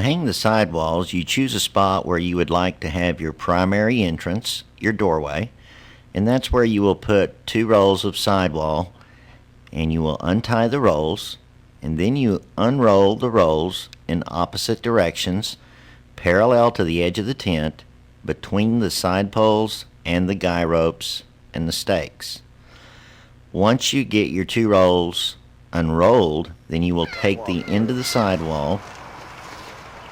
hang the sidewalls, you choose a spot where you would like to have your primary entrance, your doorway, and that's where you will put 2 rolls of sidewall, and you will untie the rolls, and then you unroll the rolls in opposite directions, parallel to the edge of the tent, between the side poles and the guy ropes and the stakes. Once you get your 2 rolls unrolled, then you will take the end of the sidewall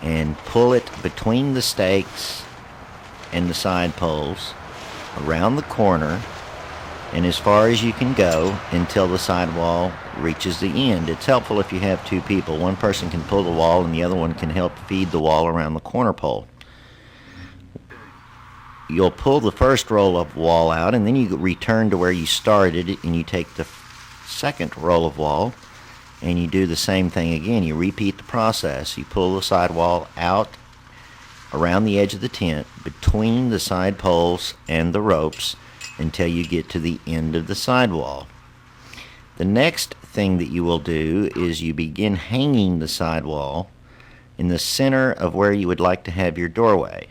and pull it between the stakes and the side poles around the corner and as far as you can go until the sidewall reaches the end. It's helpful if you have 2 people. One person can pull the wall and the other one can help feed the wall around the corner pole. You'll pull the first roll of wall out, and then you return to where you started, and you take the second roll of wall, and you do the same thing again. You repeat the process. You pull the sidewall out around the edge of the tent, between the side poles and the ropes, until you get to the end of the sidewall. The next thing that you will do is you begin hanging the sidewall in the center of where you would like to have your doorway.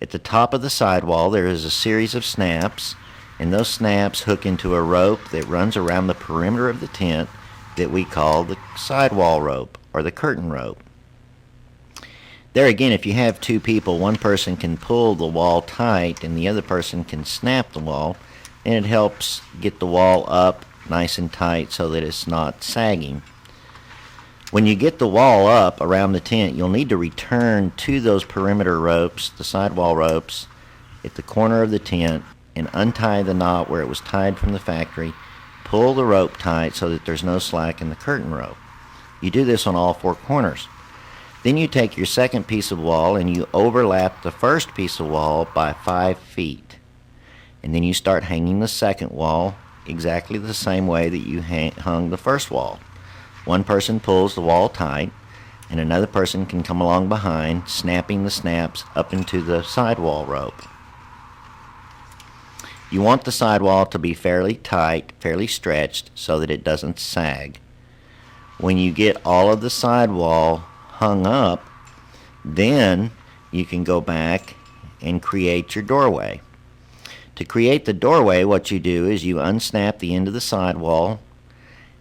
At the top of the sidewall there is a series of snaps, and those snaps hook into a rope that runs around the perimeter of the tent that we call the sidewall rope or the curtain rope. There again, if you have 2 people, one person can pull the wall tight and the other person can snap the wall, and it helps get the wall up nice and tight so that it's not sagging. When you get the wall up around the tent, you'll need to return to those perimeter ropes, the sidewall ropes, at the corner of the tent and untie the knot where it was tied from the factory. Pull the rope tight so that there's no slack in the curtain rope. You do this on all 4 corners. Then you take your second piece of wall and you overlap the first piece of wall by 5 feet. And then you start hanging the second wall exactly the same way that you hung the first wall. One person pulls the wall tight, and another person can come along behind, snapping the snaps up into the sidewall rope. You want the sidewall to be fairly tight, fairly stretched, so that it doesn't sag. When you get all of the sidewall hung up, then you can go back and create your doorway. To create the doorway, what you do is you unsnap the end of the sidewall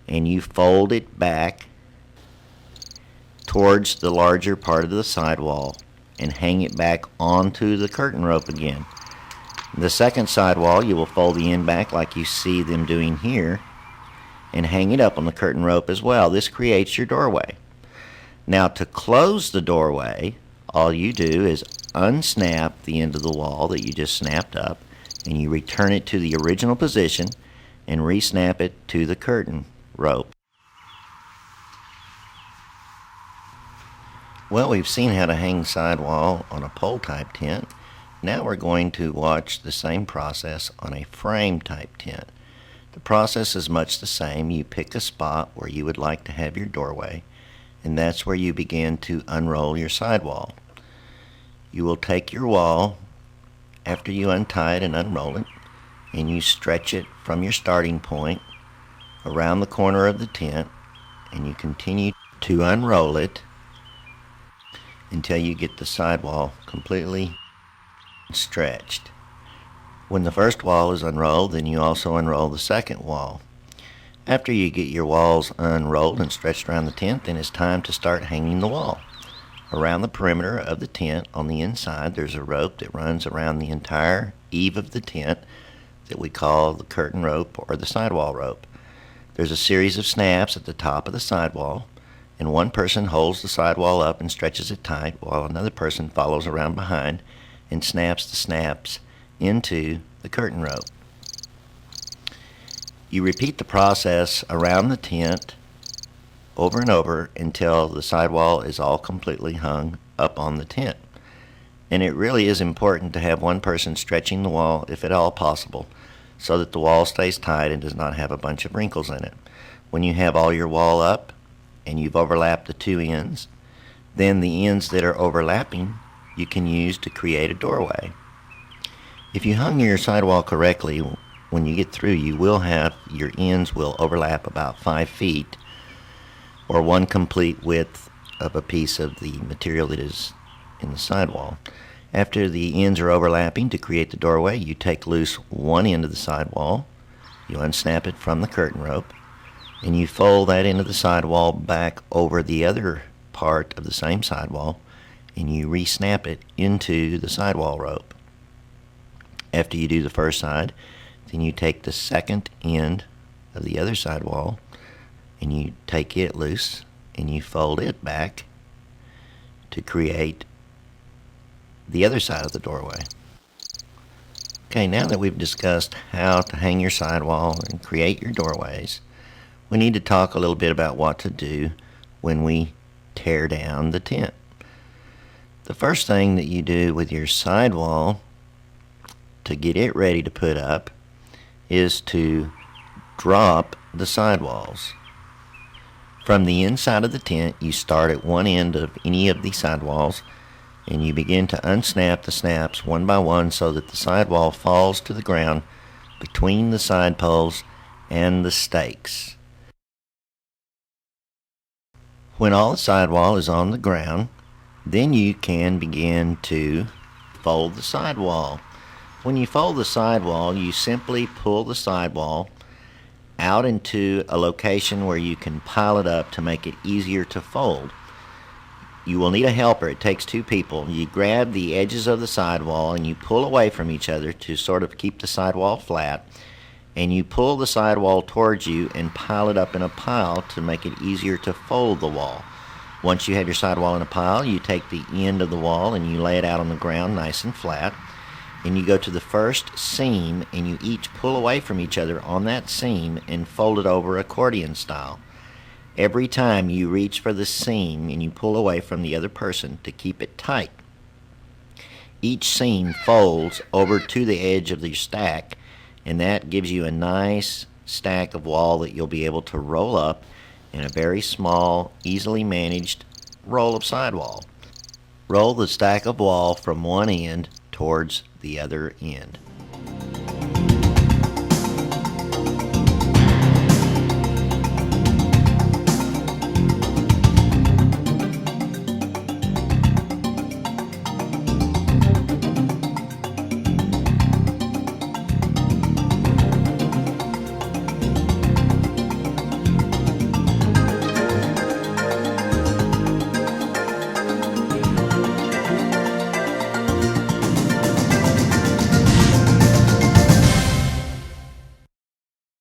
and you fold it back towards the larger part of the sidewall and hang it back onto the curtain rope again. The second sidewall, you will fold the end back like you see them doing here and hang it up on the curtain rope as well. This creates your doorway. Now to close the doorway, all you do is unsnap the end of the wall that you just snapped up, and you return it to the original position and re-snap it to the curtain rope. Well, we've seen how to hang sidewall on a pole type tent. Now we're going to watch the same process on a frame type tent. The process is much the same. You pick a spot where you would like to have your doorway, and that's where you begin to unroll your sidewall. You will take your wall after you untie it and unroll it, and you stretch it from your starting point around the corner of the tent, and you continue to unroll it until you get the sidewall completely stretched. When the first wall is unrolled, then you also unroll the second wall. After you get your walls unrolled and stretched around the tent, then it's time to start hanging the wall. Around the perimeter of the tent on the inside, there's a rope that runs around the entire eave of the tent that we call the curtain rope or the sidewall rope. There's a series of snaps at the top of the sidewall, and one person holds the sidewall up and stretches it tight while another person follows around behind and snaps the snaps into the curtain rope. You repeat the process around the tent over and over until the sidewall is all completely hung up on the tent. And it really is important to have one person stretching the wall, if at all possible, so that the wall stays tight and does not have a bunch of wrinkles in it. When you have all your wall up and you've overlapped the 2 ends, then the ends that are overlapping you can use to create a doorway. If you hung your sidewall correctly, when you get through, you will have your ends will overlap about 5 feet, or one complete width of a piece of the material that is in the sidewall. After the ends are overlapping to create the doorway, you take loose one end of the sidewall, you unsnap it from the curtain rope, and you fold that end of the sidewall back over the other part of the same sidewall, and you re-snap it into the sidewall rope. After you do the first side, then you take the second end of the other sidewall and you take it loose and you fold it back to create the other side of the doorway. Okay, now that we've discussed how to hang your sidewall and create your doorways, we need to talk a little bit about what to do when we tear down the tent. The first thing that you do with your sidewall to get it ready to put up is to drop the sidewalls. From the inside of the tent, you start at one end of any of the sidewalls and you begin to unsnap the snaps one by one so that the sidewall falls to the ground between the side poles and the stakes. When all the sidewall is on the ground, then you can begin to fold the sidewall. When you fold the sidewall, you simply pull the sidewall out into a location where you can pile it up to make it easier to fold. You will need a helper. It takes two people. You grab the edges of the sidewall and you pull away from each other to sort of keep the sidewall flat, and you pull the sidewall towards you and pile it up in a pile to make it easier to fold the wall. Once you have your sidewall in a pile, you take the end of the wall and you lay it out on the ground nice and flat, and you go to the first seam and you each pull away from each other on that seam and fold it over accordion style. Every time you reach for the seam and you pull away from the other person to keep it tight, each seam folds over to the edge of your stack, and that gives you a nice stack of wall that you'll be able to roll up in a very small, easily managed roll of sidewall. Roll the stack of wall from one end towards the other end.